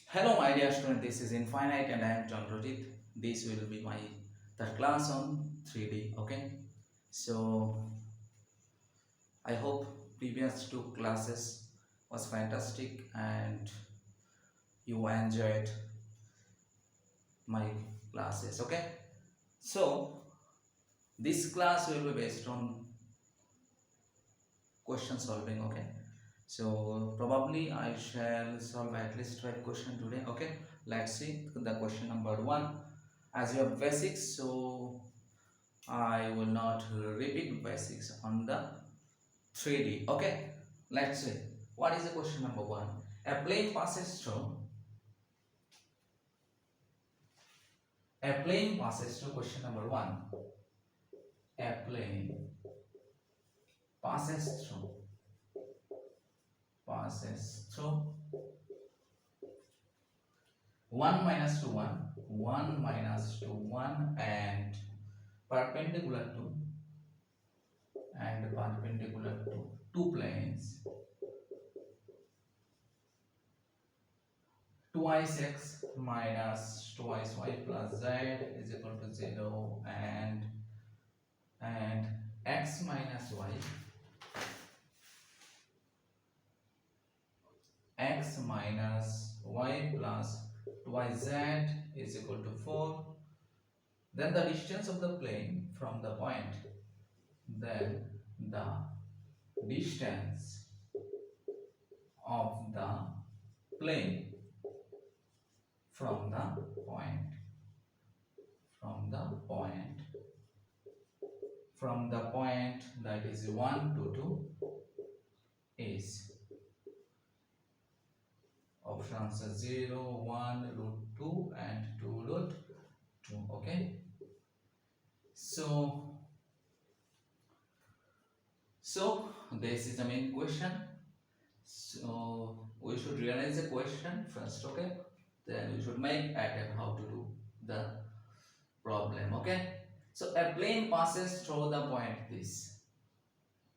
Hello, my dear student. This is Infinite, and I am Chandrajit. This will be my third class on 3D. Okay, so I hope previous two classes was fantastic and you enjoyed my classes. Okay, so this class will be based on question solving. Okay, so probably I shall solve at least 5 questions today. Okay, let's see the question number one. As you have basics, so I will not repeat basics on the 3D. Okay, let's see. What is the question number one? A plane passes through. A plane passes through. Question number one. A plane passes through. Passes through. 1 minus to 1. 1 minus to 1 and perpendicular to two planes. Twice x minus twice y plus z is equal to 0 and x minus y plus twice z is equal to 4. Then the distance of the plane from the point, then the distance of the plane from the point that is 1 to 2 is options 0, 1, root 2 and 2 root 2. Okay, so this is the main question. So we should realize the question first. Okay, then we should make attempt how to do the problem. Okay, so a plane passes through the point this,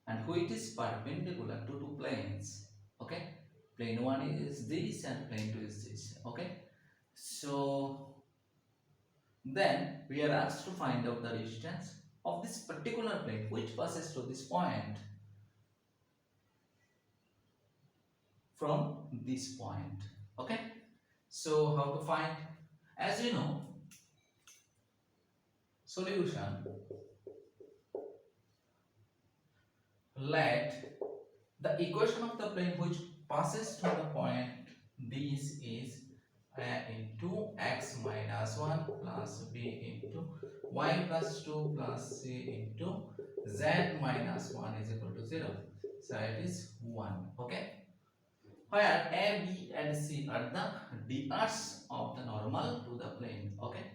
and which is perpendicular to two planes. Okay, plane 1 is this and plane 2 is this. Okay, so then we are asked to find out the distance of this particular plane which passes through this point from this point. Okay, so how to find? As you know, solution, let the equation of the plane which passes through the point this is into x minus 1 plus b into y plus 2 plus c into z minus 1 is equal to 0. So it is 1. Okay, where a, b and c are the dr's of the normal to the plane. Okay,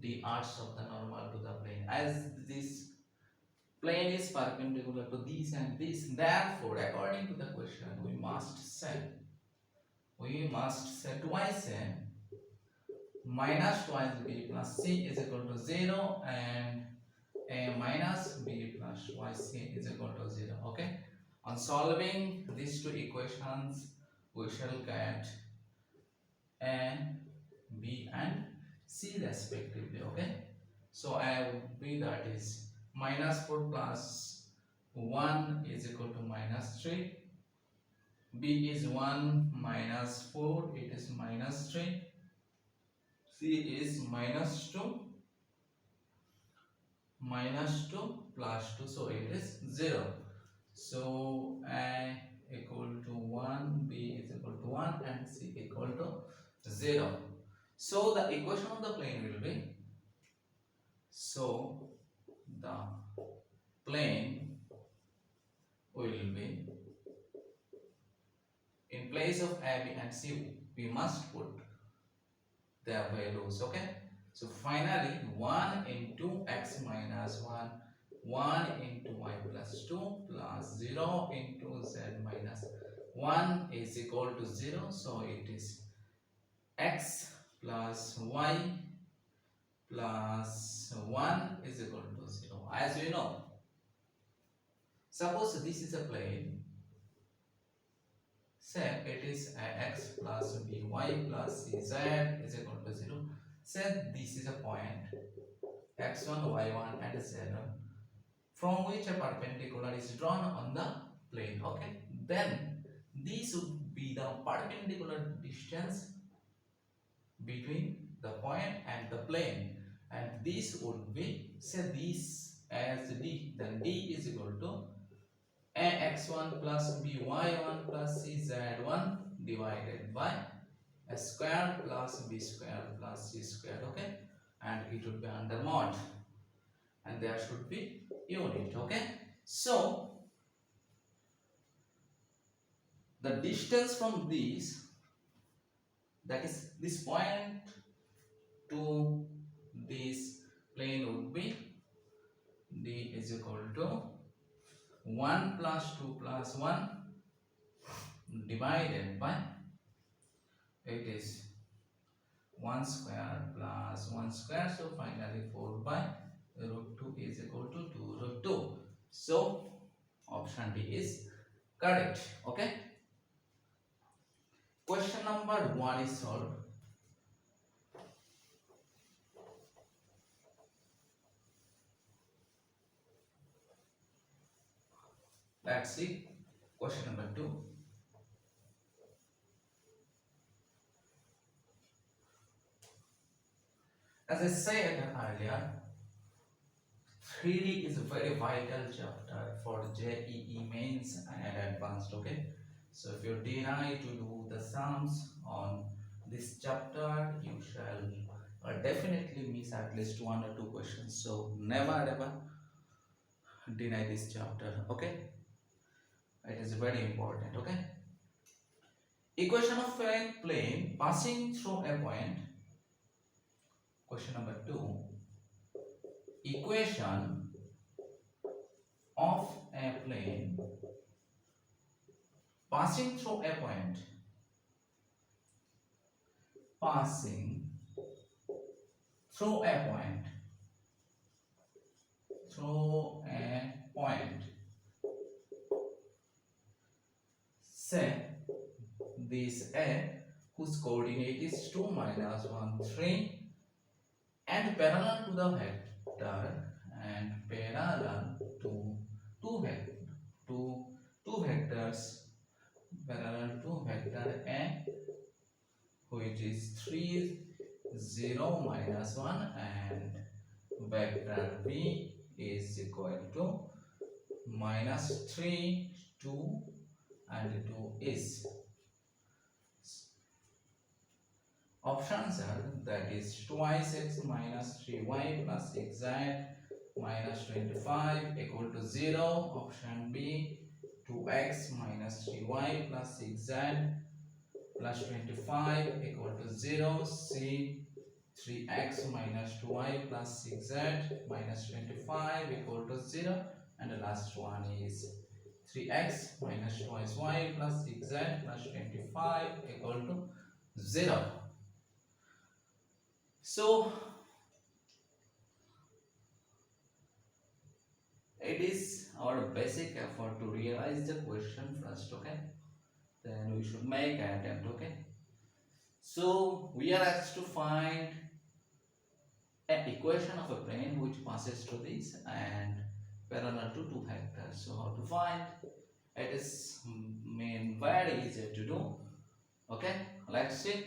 dr's of the normal to the plane. As this plane is perpendicular to this and this, therefore according to the question we must say twice a minus twice b plus c is equal to 0 and a minus b plus twice c is equal to 0. Okay, on solving these two equations we shall get a, b and c respectively. Okay, so a would be, that is minus 4 plus 1 is equal to minus 3. B is 1 minus 4, it is minus 3. C is minus 2 plus 2, so it is 0. So A equal to 1, B is equal to 1 and C equal to 0. So the equation of the plane will be, so the plane will be, in place of A, B and C we must put their values. Okay, so finally 1 into x minus 1, 1 into y plus 2 plus 0 into z minus 1 is equal to 0. So it is x plus y plus 1 is equal to 0. As we know, suppose this is a plane, say it is x plus by y plus cz is equal to 0. Say this is a point x1, y1 and z1 from which a perpendicular is drawn on the plane. Okay, then this would be the perpendicular distance between the point and the plane, and this would be, say this as d, then d is equal to ax1 plus by1 plus cz1 divided by a square plus b square plus c square. Okay, and it would be under mod, and there should be unit. Okay, so the distance from this, that is this point to this plane, would be d is equal to 1 plus 2 plus 1 divided by, it is 1 square plus 1 square, so finally 4 by root 2 is equal to 2 root 2. So option D is correct. Okay, question number 1 is solved. Let's see question number 2. As I said earlier, 3D is a very vital chapter for JEE mains and advanced. Okay, so if you deny to do the sums on this chapter, you shall definitely miss at least 1 or 2 questions. So never ever deny this chapter. Okay, it is very important. Okay, equation of a plane passing through a point. Question number 2, equation of a plane passing through a point, passing through a point, through a point. Say this A, whose coordinate is 2, minus 1, 3, and parallel to the vector, and parallel to two vectors, parallel to vector A, which is 3, 0, minus 1, and vector B is equal to minus 3, 2, and 2 is. Options are, that is twice x minus 3y plus xz minus 25 equal to 0. Option B, 2x minus 3y plus xz plus 25 equal to 0. C, 3x minus 2y plus xz minus 25 equal to 0. And the last one is 3x minus twice y plus xz plus 25 equal to 0. So it is our basic effort to realize the question first. Okay, then we should make an attempt. Okay, so we are asked to find an equation of a plane which passes through this and parallel to two vectors. So how to find it is very easy to do. Okay, let's see.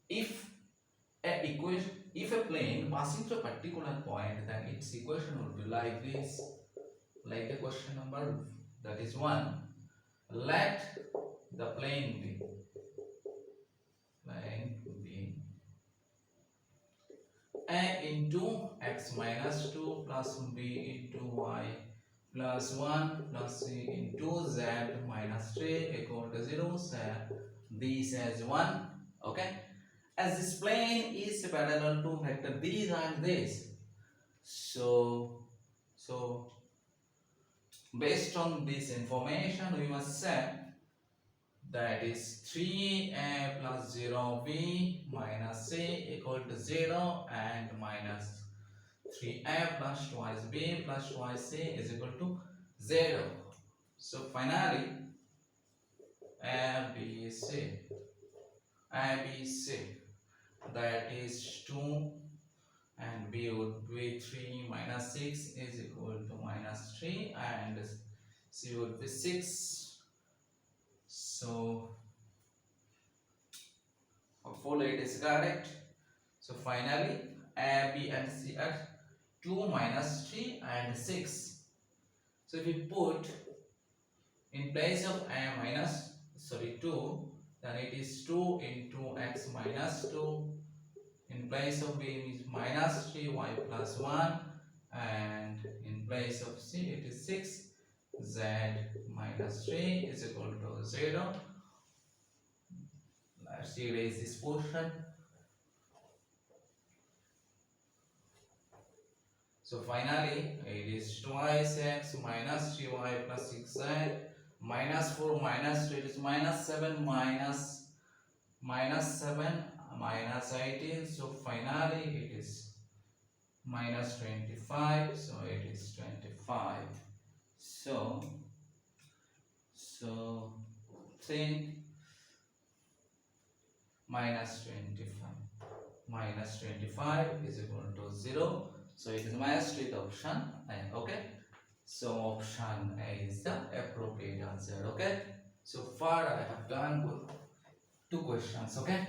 If a plane passing through a particular point, then its equation would be like this, like a question number, that is 1. Let the plane be a into x minus 2 plus b into y plus 1 plus c into z minus 3 equal to 0. So this as 1. Okay, as this plane is parallel to vector these and this, so based on this information we must say that is 3a plus 0b minus c equal to 0, and minus 3a plus twice b plus twice c is equal to 0. So finally ABC, that is 2, and B would be 3 minus 6 is equal to minus 3, and C would be 6. So hopefully it is correct. So finally A, B and C are 2 minus 3 and 6. So if we put in place of A minus 2, then it is 2 into x minus 2. In place of B is minus 3y plus 1, and in place of C it is 6 z minus 3 is equal to 0. Let's erase this portion. So finally it is twice x minus 3y plus 6z minus 4 minus 3 is minus 7 minus 7 minus 18. So finally it is minus 25. So it is 25. So think minus 25 is equal to 0. So it is my straight option A. Okay. So option A is the appropriate answer. Okay. So far I have done 2 questions. Okay.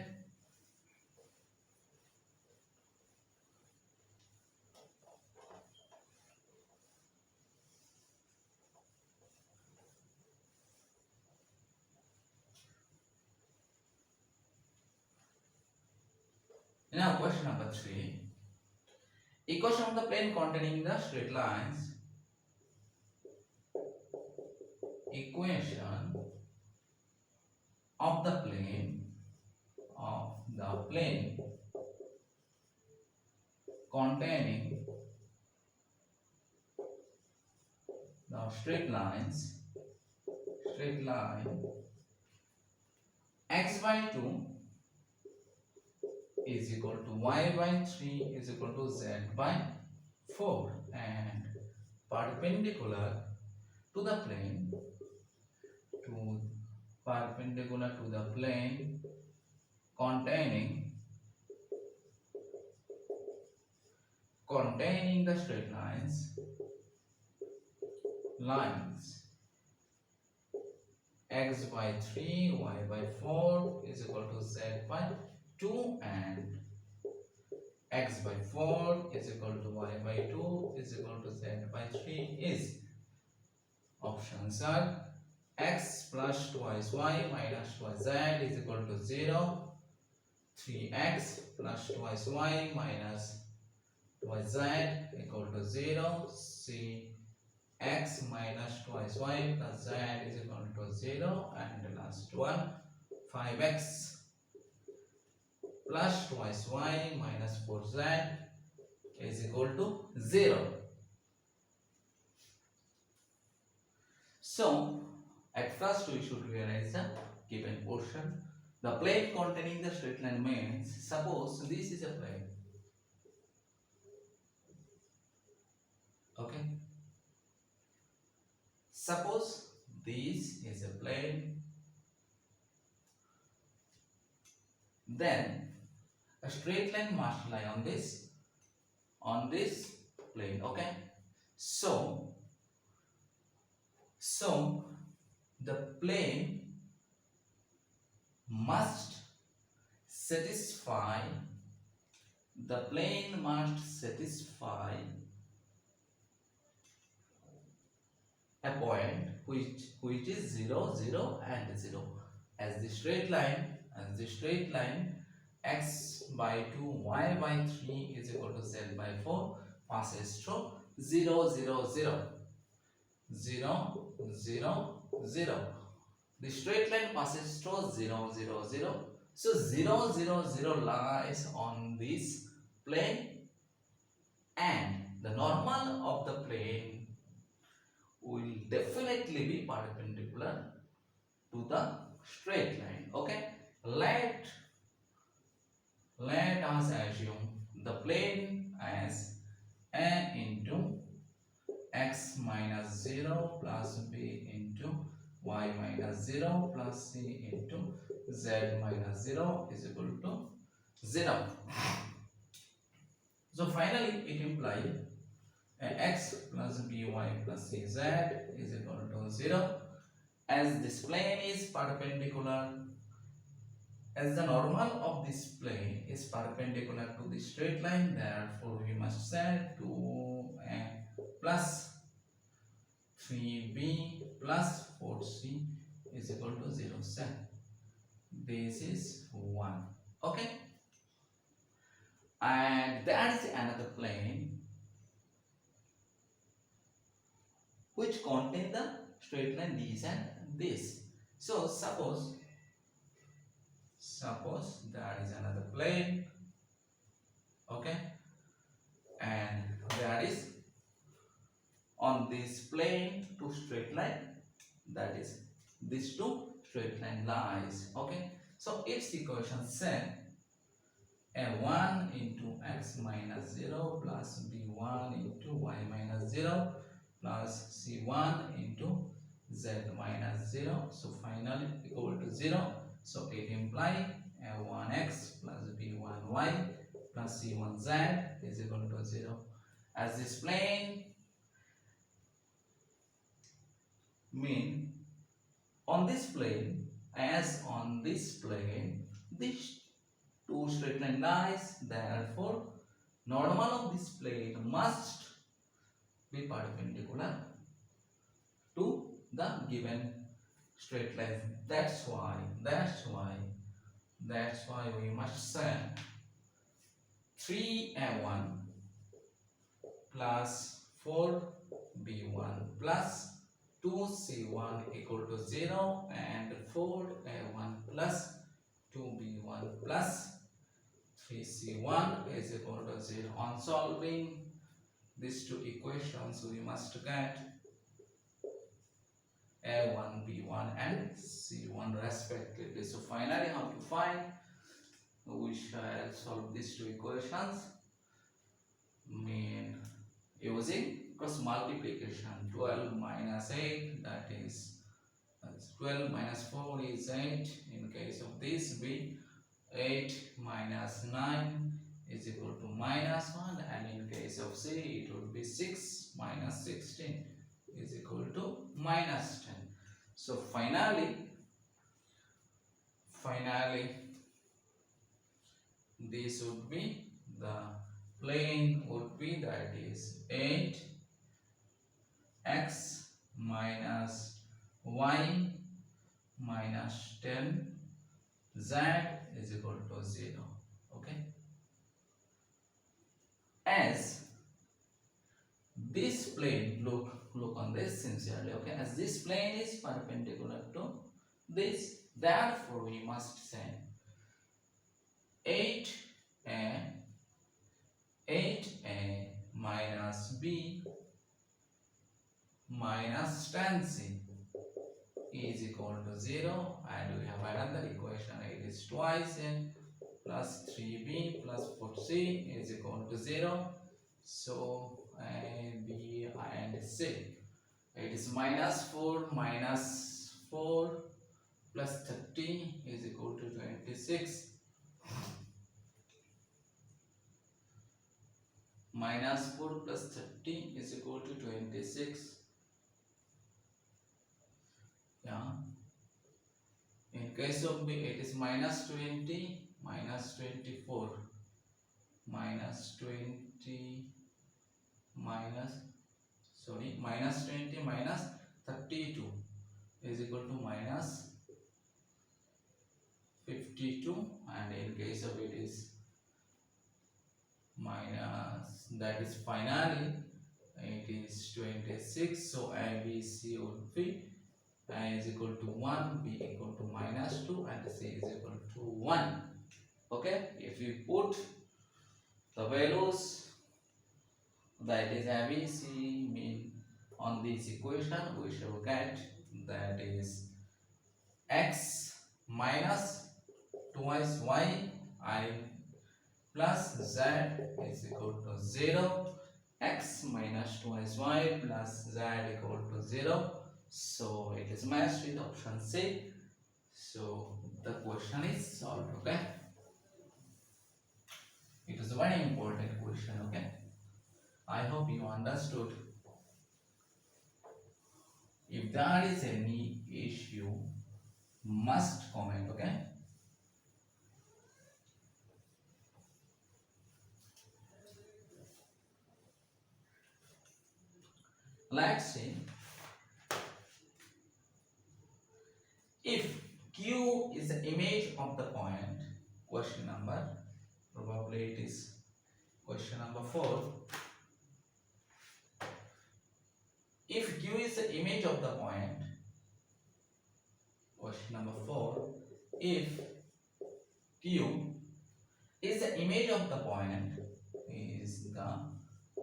Now question number 3. Equation of the plane containing the straight lines. Equation of the plane containing the straight line x by 2 is equal to y by 3 is equal to z by 4, and perpendicular to the plane containing the straight lines x by 3 y by 4 is equal to z by 2, and x by 4 is equal to y by 2 is equal to z by 3 is options are x plus twice y minus twice z is equal to 0, 3x plus twice y minus twice z equal to 0, c x minus twice y plus z is equal to 0, and the last one 5x plus twice y minus 4z is equal to 0. So at first we should realize the given portion. The plane containing the straight line means, suppose this is a plane. Okay. Suppose this is a plane, then a straight line must lie on this plane. Okay. So the plane must satisfy a point which is 0, 0 and 0, as the straight line x by 2 y by 3 is equal to z by 4 passes through 0, 0, 0, 0, 0, 0. The straight line passes through 0, 0, 0. So 0, 0, 0 lies on this plane, and the normal of the plane will definitely be perpendicular to the straight line. Okay. Let us assume the plane as a into x minus 0 plus b into y minus 0 plus c into z minus 0 is equal to 0. So finally it implies x plus by plus cz is equal to 0. As this plane is perpendicular, as the normal of this plane is perpendicular to the straight line, therefore we must say 2a plus 3b plus 4c is equal to 0. So this is 1. Okay. And there is another plane which contain the straight line this and this. So suppose there is another plane, okay, and there is on this plane two straight line, that is these two straight line lies, okay. So its equation say a1 into x minus 0 plus b1 into y minus 0 plus c1 into z minus 0, so finally equal to 0. So it implies a1x plus b1y plus c1z is equal to 0. As this plane mean on this plane, as on this plane these two straight line lies, therefore normal of this plane must be perpendicular to the given straight line. That's why we must say 3a1 plus 4b1 plus 2c1 equal to 0 and 4a1 plus 2b1 plus 3c1 is equal to 0. On solving these two equations, we must get a1, b1 and c1 respectively. So finally how to find? We shall solve these two equations mean using cross multiplication. 12 minus 8, that is 12 minus 4 is 8. In case of this, be 8 minus 9 is equal to minus 1, and in case of C it would be 6 minus 16 is equal to minus 10. So finally this would be the plane would be, that is 8x minus y minus 10 z is equal to 0. Okay, as this plane, look on this sincerely, okay, as this plane is perpendicular to this, therefore we must say 8a minus b minus 10c is equal to 0, and we have another equation, it is twice a plus 3b plus 4c is equal to 0. So a, b and c, it is minus 4 plus 30 is equal to 26. Minus 4 plus 30 is equal to 26. Yeah. In case of B, it is minus 20, minus 24, minus 20, minus 20 minus 32 is equal to minus 52, and in case of it is minus, that is finally it is 26. So A, B, C would be A is equal to 1, B equal to minus 2, and C is equal to 1. Okay, if we put the values, that is A, B, C mean on this equation, we shall get, that is x minus twice y I plus z is equal to 0, x minus twice y plus z equal to 0. So it is matched with option C. So the question is solved. Okay, it is a very important question. Okay, I hope you understood. If there is any issue, must comment. Okay, let's see. If Q is the image of the point, question number, probably it is question number 4. If Q is the image of the point, question number 4, if Q is the image of the point, is the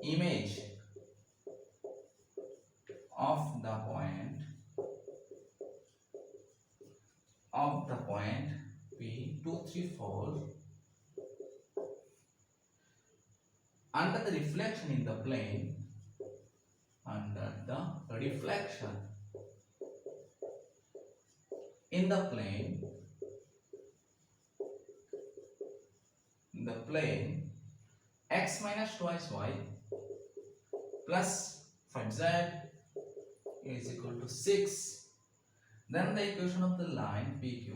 image of the point P 2, 3, 4 under the reflection in the plane, under the reflection in the plane, x minus twice y plus 5z is equal to 6. Then the equation of the line PQ.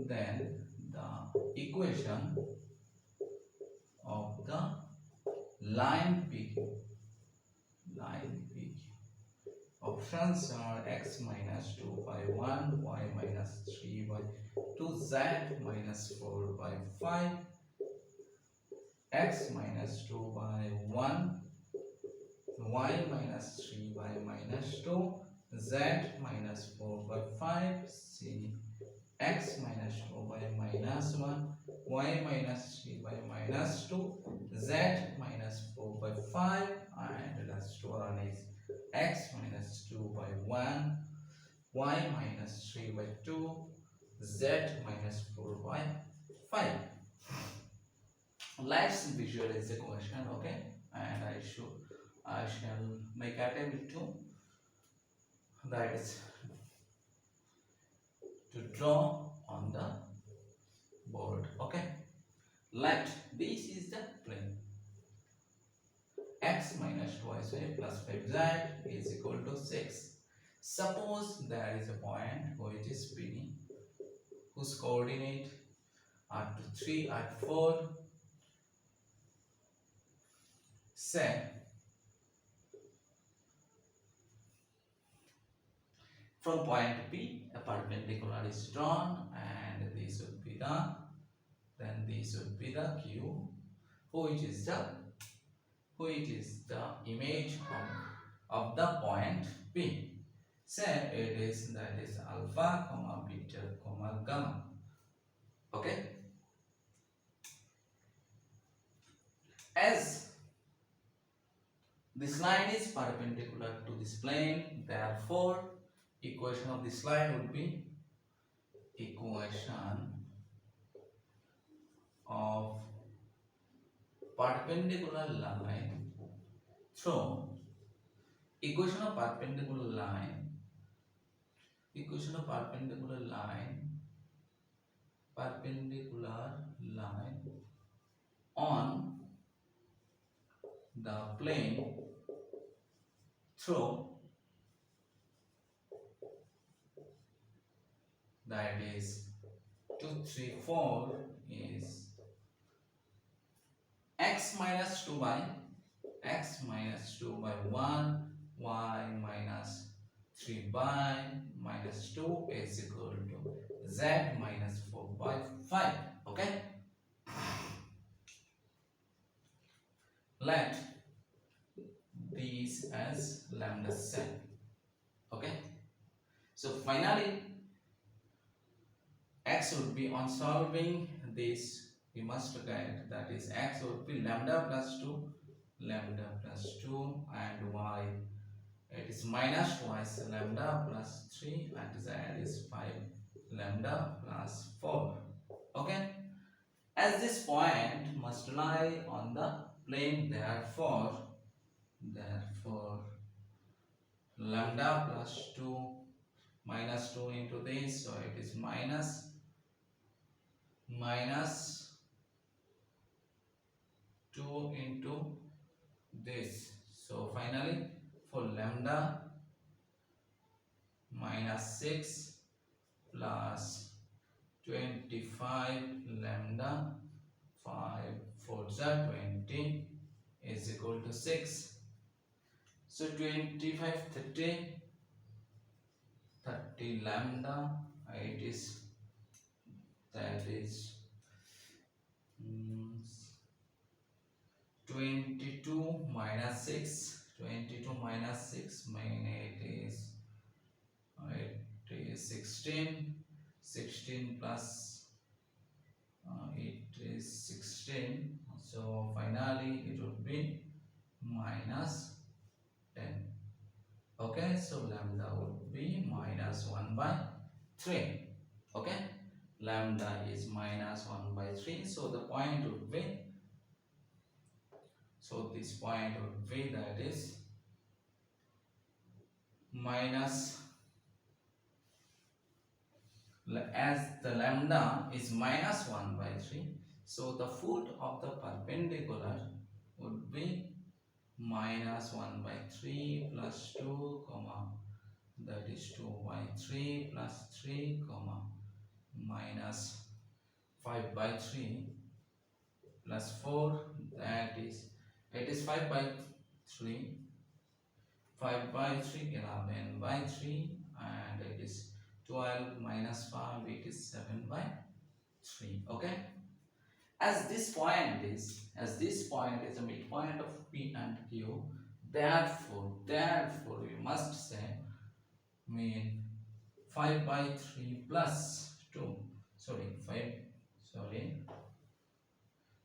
Then the equation of the line PQ. Options are x minus 2 by 1, y minus 3 by 2, z minus 4 by 5, x minus 2 by 1, y minus 3 by minus 2, z minus 4 by 5, c x minus 2 by minus 1, y minus 3 by minus 2, z minus 4 by 5, and the last one is x minus 2 by 1, y minus 3 by 2, z minus 4 by 5. Let's visualize the question, okay? And I shall make attempt to, that is to draw on the board, okay? Let this is the plane. X minus twice y plus 5z is equal to 6. Suppose there is a point which is P, whose coordinate are to 3 at 4. Say from point P a perpendicular is drawn, and this would be the Q, which is the image of the point P. Say it is, that is alpha comma beta comma gamma. Okay, as this line is perpendicular to this plane, therefore equation of this line would be equation of perpendicular line through equation of perpendicular line on the plane through, that is 2, 3, 4 is x minus 2 by 1, y minus 3 by minus 2 is equal to z minus 4 by 5. Okay, let these as lambda set. Okay, so finally x would be, on solving this we must get, that is x would be lambda plus 2 and y it is minus twice lambda plus 3 and z is 5 lambda plus 4. Okay, as this point must lie on the plane, therefore lambda plus 2 minus 2 into this, so it is minus 2 into this. So finally for lambda minus 6 plus 25 lambda 5 4s are 20 is equal to 6. So 25 30 lambda, it is, that is 22 minus 6, 22 minus 6 mean it is 16, 16 plus it is 16, so finally it would be minus 10. Okay, so lambda would be minus 1 by 3. Okay, lambda is minus 1 by 3, so the point would be, so this point would be, that is minus, as the lambda is minus 1 by 3, so the foot of the perpendicular would be minus 1 by 3 plus 2 comma, that is 2 by 3 plus 3 comma minus 5 by 3 plus 4, that is, it is 5 by 3, 5 by 3 11 by 3, and it is 12 minus 5, it is 7 by 3. Okay, as this point is a midpoint of P and Q, therefore we must say mean 5 by 3 plus 2,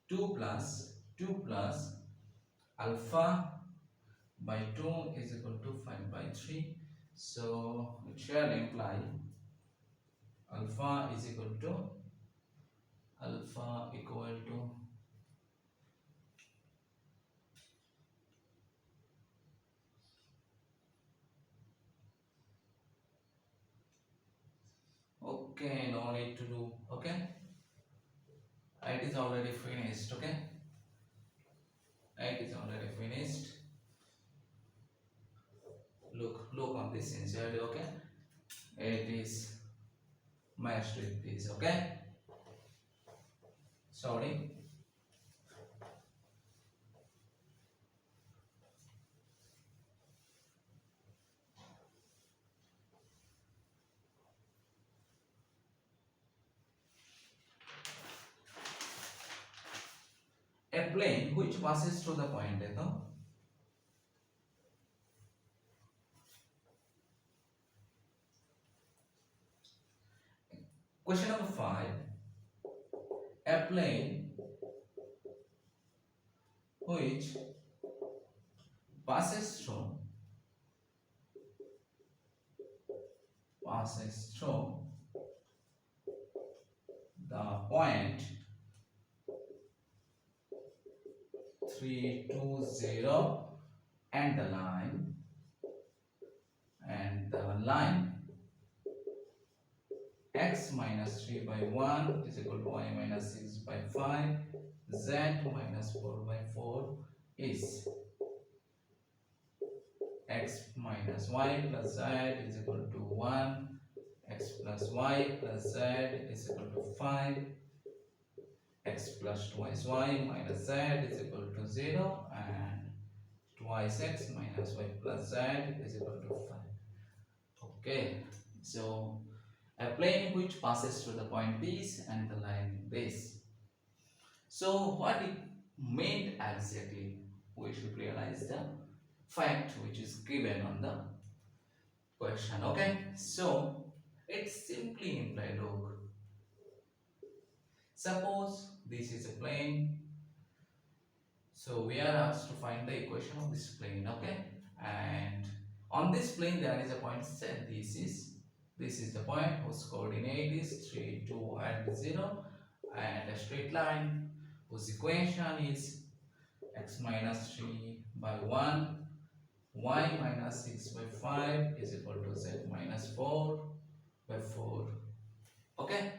2 plus alpha by 2 is equal to 5 by 3, so it shall imply alpha is equal to okay, no need to do. Okay, it is already finished. Okay, it is already finished. Look on this inside. Okay, it is matched with this. Okay, sorry. A plane which passes through the point, देखो, question number 5, a plane which passes through the point 3 2 0 and the line x minus 3 by 1 is equal to y minus 6 by 5, z minus 4 by 4 is x minus y plus z is equal to 1, x plus y plus z is equal to 5, x plus twice y minus z is equal to 0, and twice x minus y plus z is equal to 5. Okay, so a plane which passes through the point P and the line this. So what it meant exactly, we should realize the fact which is given on the question. Okay, so it simply implies, look, suppose this is a plane, so we are asked to find the equation of this plane. Okay, and on this plane there is a point set, this is the point whose coordinate is 3 2 and 0, and a straight line whose equation is x minus 3 by 1 y minus 6 by 5 is equal to z minus 4 by 4. Okay,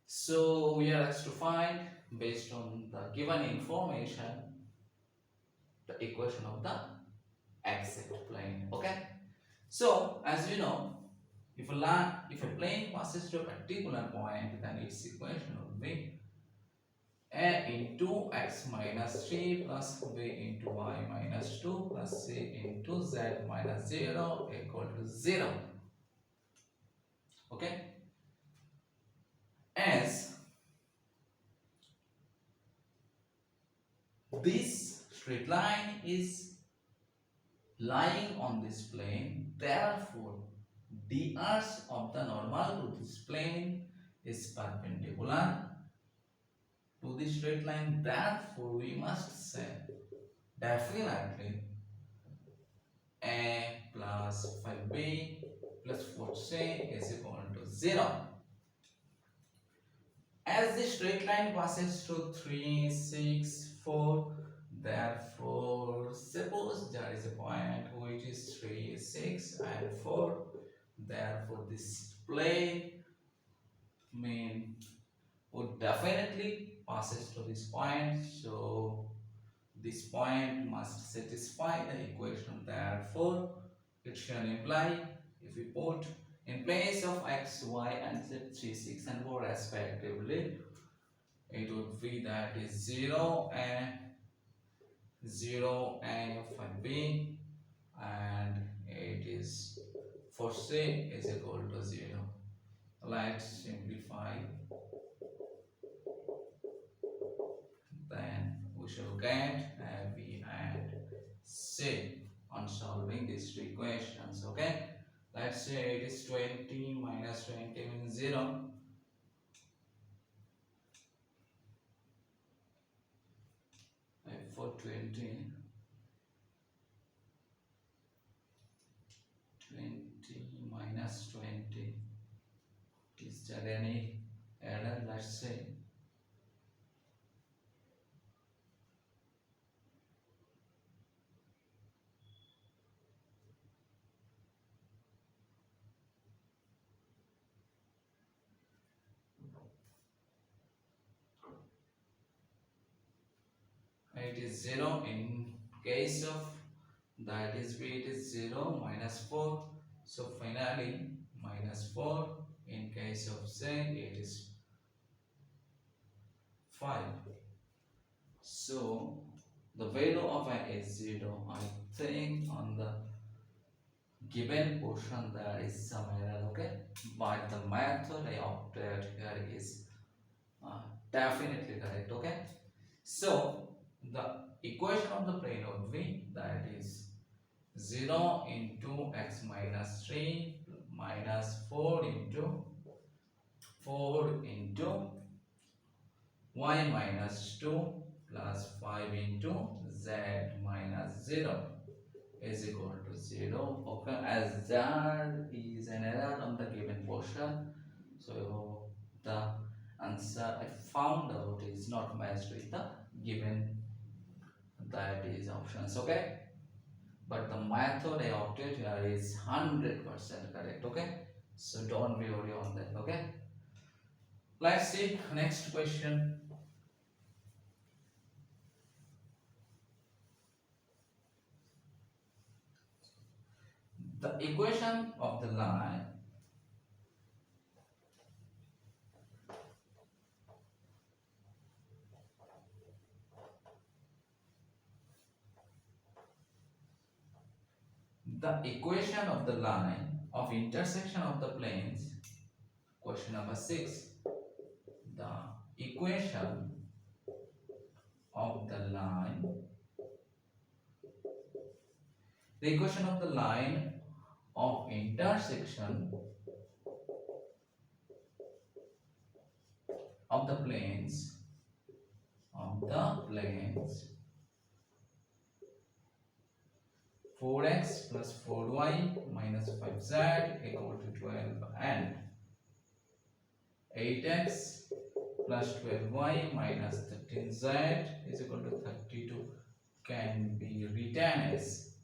so we are asked to find, based on the given information, the equation of the exact plane. Okay, so as you know, if a plane passes through a particular point, then its equation would be a into x minus 3 plus b into y minus 2 plus c into z minus 0 equal to 0. Okay, as this straight line is lying on this plane, therefore the arc of the normal to this plane is perpendicular to the straight line. Therefore we must say definitely a plus 5b plus 4c is equal to 0. As the straight line passes through 3, 6, 4, therefore suppose there is a point which is 3, 6 and 4, therefore this plane mean would definitely passes to this point, so this point must satisfy the equation. Therefore it shall imply, if we put in place of x, y and z 3, 6 and 4 respectively, it would be that is 0 and 5b, and it is 4c is equal to 0. Let's simplify, then we shall get a, b and c on solving these two equations. Okay, let's say it is 20 minus 20 means 0. For 20 minus 20, is there any error? Let's say it is 0 in case of that is b, it is 0 minus 4, so finally minus 4. In case of z it is 5, so the value of a is 0. I think on the given portion there is some error. Okay, but the method I opted here is definitely correct. Okay, so the equation of the plane would be that is 0 into x minus 3 minus 4 into y minus 2 plus 5 into z minus 0 is equal to 0. Okay, as there is an error on the given portion, so the answer I found out is not matched with the given, that is options. Okay, but the method I opted here is 100% correct. Okay, so don't worry on that. Okay, let's see next question. The equation of the line of intersection of the planes, question number 6. The equation of the line of intersection of the planes 4x plus 4y minus 5z equal to 12 and 8x plus 12y minus 13z is equal to 32 can be written as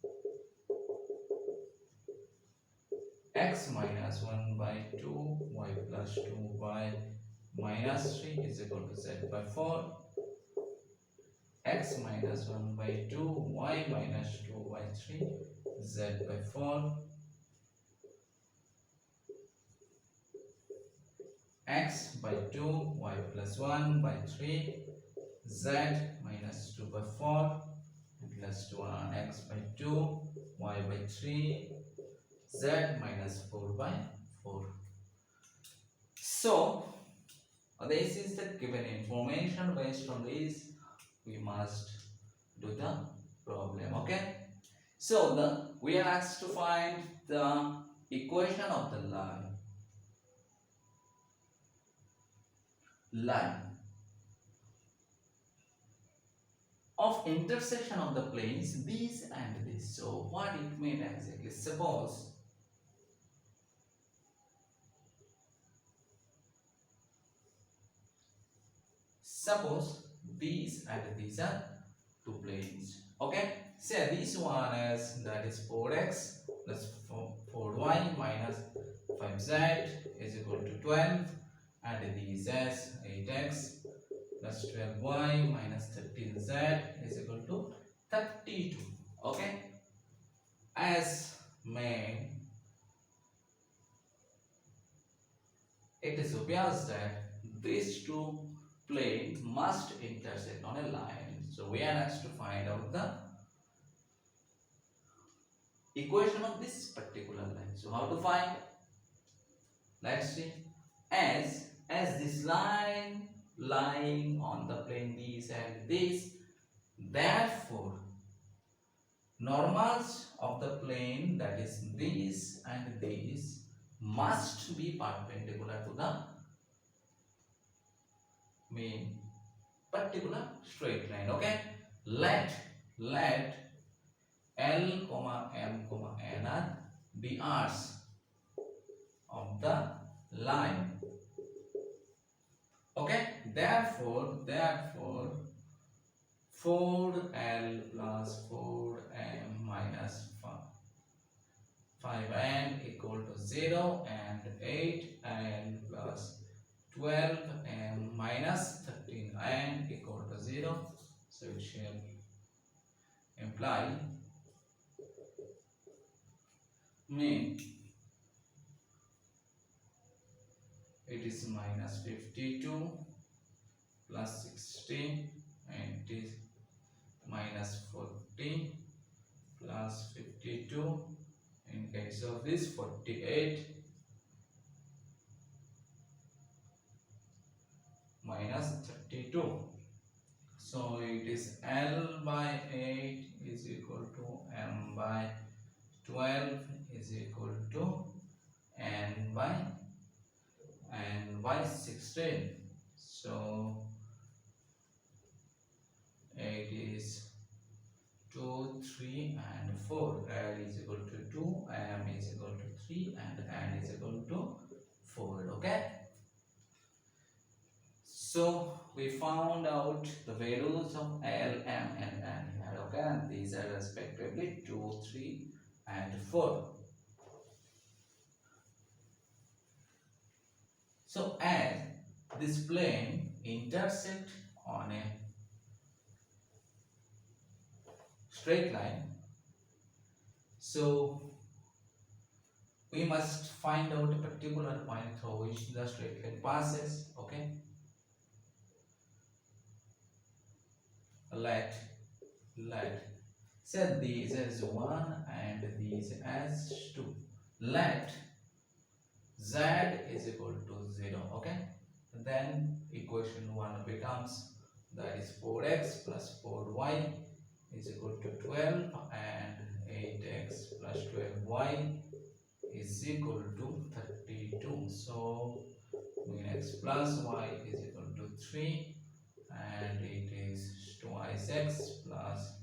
x minus 1 by 2 y plus 2 by minus 3 is equal to z by 4, x minus 1 by 2 y minus 2 by 3 z by 4, x by 2 y plus 1 by 3 z minus 2 by 4 plus 2 on x by 2 y by 3 z minus 4 by 4. So this is the given information. Based on this we must do the problem. Okay, so we are asked to find the equation of the line of intersection of the planes this and this. So what it means exactly? Suppose these and these are two planes. Okay, say this one is, that is 4x plus 4y minus 5z is equal to 12, and these as 8x plus 12y minus 13z is equal to 32. Okay, as main, it is obvious that these two planes must intersect on a line. So we are asked to find out the equation of this particular line. So how to find? Let's see. As this line lying on the plane this and this, therefore normals of the plane, that is this and this, must be perpendicular to the main particular straight line. Okay, let L comma M comma N are the arcs of the line. Okay, therefore 4L plus 4M minus 5N equal to 0, and 8L plus 12M minus 13N equal to 0. So it shall imply mean it is minus 52 plus 16, and it is minus 40 plus 52. In case of this, 48 minus 32. So it is L by 8 is equal to M by 12 is equal to N by 16. So 8 is 2, 3 and 4. L is equal to 2, M is equal to 3 and N is equal to 4. Okay, so we found out the values of L, M and N here. Okay, and these are respectively 2, 3 and 4. So as this plane intersect on a straight line, so we must find out a particular point through which the straight line passes. Okay, let set these as 1 and these as 2. Let z is equal to 0. Okay, then equation 1 becomes, that is 4x plus 4y is equal to 12, and 8x plus 12y is equal to 32. So mean x plus y is equal to 3, and it is twice x plus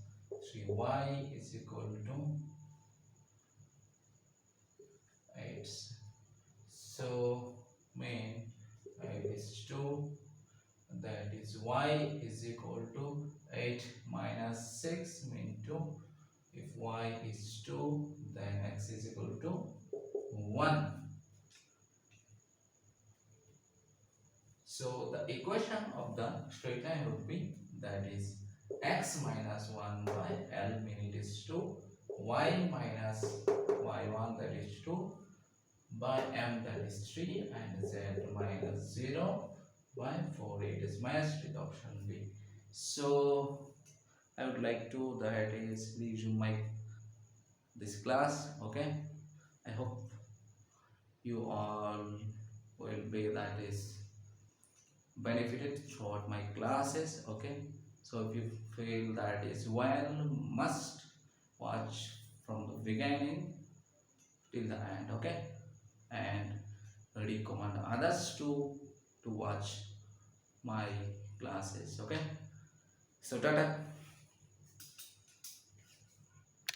3y is equal to 8. So mean it is 2, that is y is equal to 8 minus 6 mean 2. If y is 2, then x is equal to 1. So the equation of the straight line would be, that is x minus 1 by L, mean it is 2, y minus y1, that is 2, by m, that is 3, and z minus 0 by 4, it is minus 3, the option B. So I would like to, that is, resume my this class. Okay, I hope you all will be, that is, benefited throughout my classes. Okay, so if you feel that is well, must watch from the beginning till the end. Okay, and recommend others to watch my classes. Okay, so tata.